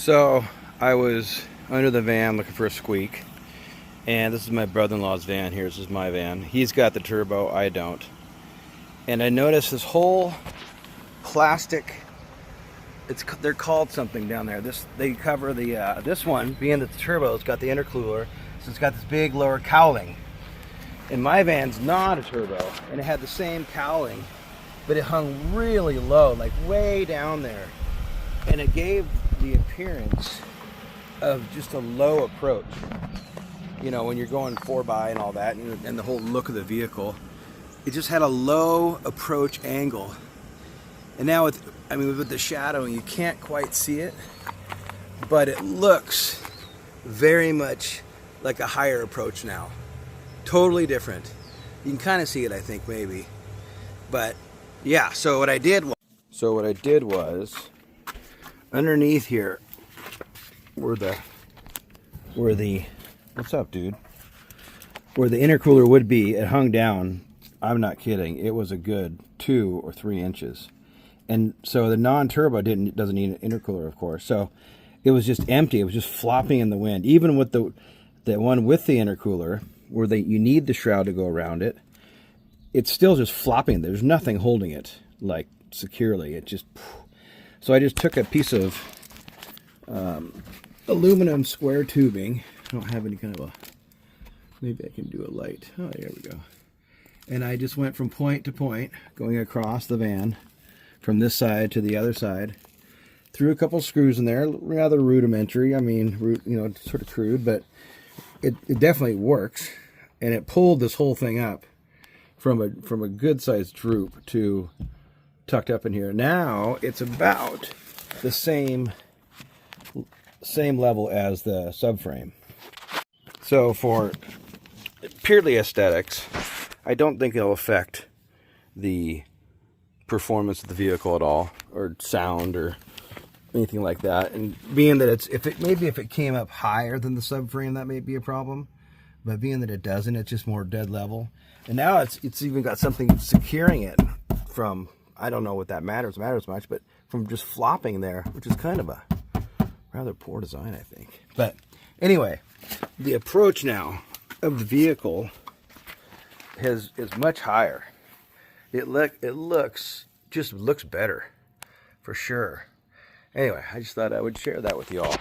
So I was under the van looking for a squeak, and this is my brother-in-law's van here. This is my van. He's got the turbo, I don't. And I noticed this whole plastic, they're called something down there. They cover the this one, being that the turbo, it's got the intercooler, so it's got this big lower cowling. And my van's not a turbo, and it had the same cowling, but it hung really low, like way down there. And it gave the appearance of just a low approach. You know, when you're going 4x and all that, and the whole look of the vehicle, it just had a low approach angle. And now with the shadowing, you can't quite see it, but it looks very much like a higher approach now. Totally different. You can kind of see it, I think, maybe. But yeah, so what I did was underneath here where the what's up, dude? Where the intercooler would be, it hung down. I'm not kidding. It was a good 2 or 3 inches. And so the non-turbo doesn't need an intercooler, of course. So it was just empty. It was just flopping in the wind. Even with the one with the intercooler, where you need the shroud to go around it, it's still just flopping. There's nothing holding it like securely. It just. So I just took a piece of aluminum square tubing. I don't have any kind of a. Maybe I can do a light. Oh, there we go. And I just went from point to point, going across the van, from this side to the other side. Threw a couple screws in there, rather rudimentary. I mean, sort of crude, but it definitely works. And it pulled this whole thing up from a good sized droop to tucked up in here. Now it's about the same level as the subframe. So for purely aesthetics, I don't think it'll affect the performance of the vehicle at all, or sound, or anything like that. And being that if it came up higher than the subframe, that may be a problem. But being that it doesn't, it's just more dead level. And now it's even got something securing it from, I don't know what that matters much, but from just flopping there, which is kind of a rather poor design, I think. But anyway, the approach now of the vehicle is much higher. It looks better, for sure. Anyway, I just thought I would share that with you all.